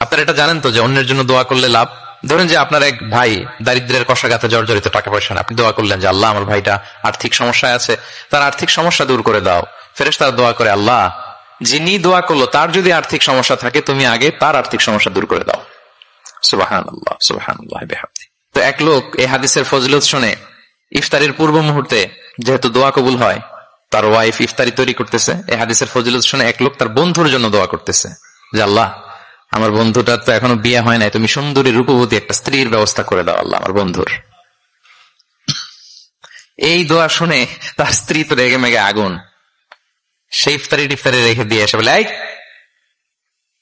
আপনারা এটা জানেন তো যে অন্যের জন্য দোয়া করলে লাভ। ধরেন যে আপনার এক ভাই দারিদ্রের কষাঘাতে জর্জরিত, টাকা পয়সা না, আপনি দোয়া করলেন যে আল্লাহ আমার ভাইটা আর্থিক সমস্যায় আছে, তার আর্থিক সমস্যা দূর করে দাও। ফেরেশতারা দোয়া করে, আল্লাহ যিনি দোয়া করলো তার যদি আর্থিক সমস্যা থাকে তুমি আগে তার আর্থিক সমস্যা দূর করে দাও। সুবহানাল্লাহ সুবহানাল্লাহ বিহামদি। তো এক লোক এই হাদিসের ফজিলত শুনে ইফতারির পূর্ব মুহূর্তে, যেহেতু দোয়া কবুল হয়, তার ওয়াইফ ইফতারি তৈরি করতেছে, এই হাদিসের ফজিলত শুনে এক লোক তার বন্ধুর জন্য দোয়া করতেছে যে আল্লাহ আমার বন্ধুটার তো এখনো বিয়ে হয় নাই, তুমি সুন্দরী রূপবতী একটা স্ত্রীর ব্যবস্থা করে দাও আল্লাহ আমার বন্ধুর। এই দোয়া শুনে তার স্ত্রী তো রেগে মেগে আগুন, সেই ইফতারি টিফতারি রেখে দিয়ে এসে বলে, এই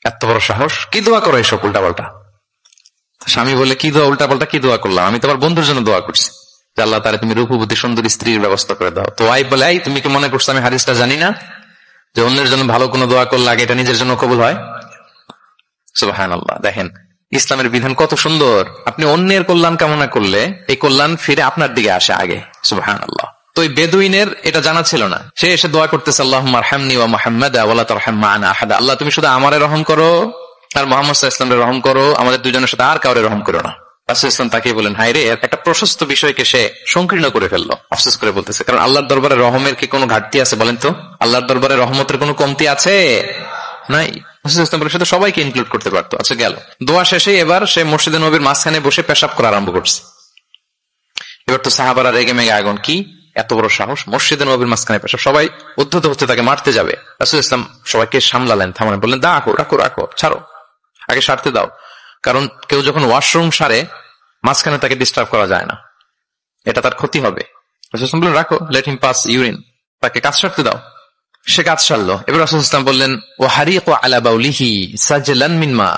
এত বড় সাহস, কি দোয়া করো এসব উল্টা পাল্টা। স্বামী বলে, কি দোয়া উল্টা পাল্টা, কি দোয়া করলাম, আমি তোমার বন্ধুর জন্য দোয়া করছি যে আল্লাহ তাআলা তুমি রূপবতী সুন্দরী স্ত্রীর ব্যবস্থা করে দাও। তো ওয়াইফ বলে, এই তুমি কি মনে করছো আমি হাদিসটা জানি না যে অন্যের জন্য ভালো কোনো দোয়া করলে আগে এটা নিজের জন্য কবুল হয়? সুবহানাল্লাহ। দেখেন ইসলামের বিধান কত সুন্দর। আপনি অন্যের কল্যাণ কামনা করলে এই কল্যাণ ফিরে আপনার দিকে আসে আগে। সুবহানাল্লাহ। তো এই বেদুইনের এটা জানা ছিল না, সে এসে দোয়া করতেছে, আল্লাহুম্মা আরহামনি ওয়া মুহাম্মাদা ওয়া লা তারহাম মা'ানা আহাদা। আল্লাহ তুমি শুধু আমারে রহম করো আর মুহাম্মদ সাল্লাল্লাহু আলাইহি ওয়াসাল্লামকে রহম করো, আমাদের দুইজনের সাথে আর কাউরে রহম করো না। রাসূল ইসলাম তাকে বলেন, হায় রে, একটা প্রশস্ত বিষয়কে সে সংকীর্ণ করে ফেললো। আফসোস করে বলতেছে, কারণ আল্লাহর দরবারে রহমের কি কোনো ঘাটতি আছে বলেন তো? আল্লাহর দরবারে রহমতের কোনো কমতি আছে? নাই। সাথে সবাইকে ইনক্লুড করতে পারতো। আচ্ছা গেল, দোয়া শেষে এবার সে মসজিদে নবীর মাঝখানে বসে পেশাব করা আরম্ভ করছে। এবার তো সাহাবারা রেগে মেগে আগুন, কি এত বড় সাহস, মসজিদে নবীর মাঝখানে পেশাব, সবাই উদ্ধত হচ্ছে তাকে মারতে যাবে। রাসূল ইসলাম সবাইকে সামলালেন, থামালেন, বললেন রাখো রাখো রাখো, ছাড়ো, আগে সারতে দাও। কারণ কেউ যখন ওয়াশরুম সারে মাঝখানে তাকে ডিস্টার্ব করা যায় না, এটা তার ক্ষতি হবে। রাসূল ইসলাম বললেন রাখো, লেট হিম পাস ইউরিন, তাকে কাজ সারতে দাও। সে কাজ সারলো। এবার রাসূল ইসলাম বললেন, ও হারিকু আলা বাউলিহি সাজলান মিন মা,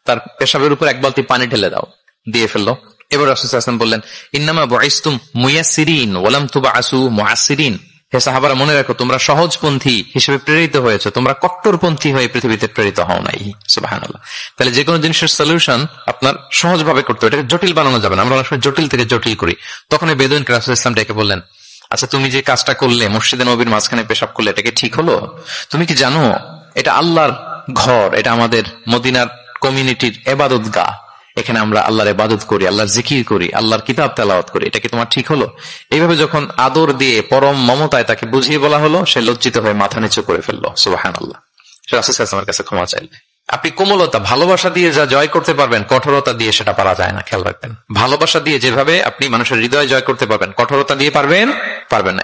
তার পেশাবের উপর এক বালতি পানি ঢেলে দাও, দিয়ে ফেললো। এবার রাসূল সাল্লাল্লাহু আলাইহি ওয়াসাল্লাম বললেন, ইন্নামা বুইসতুম মুয়াসসিরিন ওয়া লাম তুবআসু মুআসসিরিন। হে সাহাবারা মনে রাখো, তোমরা সহজপন্থী হিসেবে প্রেরিত হয়েছে, তোমরা কট্টরপন্থী হয়ে পৃথিবীতে প্রেরিত হও নাই। সুবহানাল্লাহ। তাহলে যে কোনো জিনিসের সলিউশন আপনার সহজভাবে করতে হবে, এটাকে জটিল বানানো যাবে না। আমরা অনেক সময় জটিল থেকে জটিল করি। তখন এই বেদুইনকে রাসূল ইসলাম ডেকে বললেন, আচ্ছা তুমি যে কাজটা করলে, মসজিদে নবীর মাঝখানে পেশাব করলে, এটা কি ঠিক হলো? তুমি কি জানো এটা আল্লাহর ঘর, এটা আমাদের মদিনার কমিউনিটির ইবাদতগাহ, এখানে আমরা আল্লাহর ইবাদত করি, আল্লাহর জিকির করি, আল্লাহর কিতাব তেলাওয়াত করি, এটা কি তোমার ঠিক হলো? এইভাবে যখন আদর দিয়ে পরম মমতায় তাকে বুঝিয়ে বলা হলো, সে লজ্জিত হয়ে মাথা নিচু করে ফেললো। সুবহানাল্লাহ। সে রাসূল সাল্লাল্লাহু আলাইহি ওয়াসাল্লামের কাছে ক্ষমা চাইলে। আপনি কোমলতা, ভালোবাসা দিয়ে যা জয় করতে পারবেন, কঠোরতা দিয়ে সেটা পারা যায় না, খেয়াল রাখবেন। ভালোবাসা দিয়ে যেভাবে আপনি মানুষের হৃদয় জয় করতে পারবেন, কঠোরতা দিয়ে পারবেন না।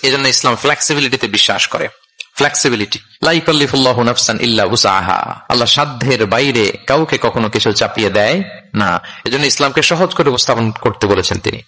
এজন্য ইসলাম ফ্লেক্সিবিলিটিতে বিশ্বাস করে। ফ্লেক্সিবিলিটি, লা ইউকাল্লিফুল্লাহু নাফসান ইল্লা উসআহা। আল্লাহ সাধ্যের বাইরে কাউকে কখনো কিছু চাপিয়ে দেয় না। এজন্য ইসলামকে সহজ করে উপস্থাপন করতে বলেছেন তিনি।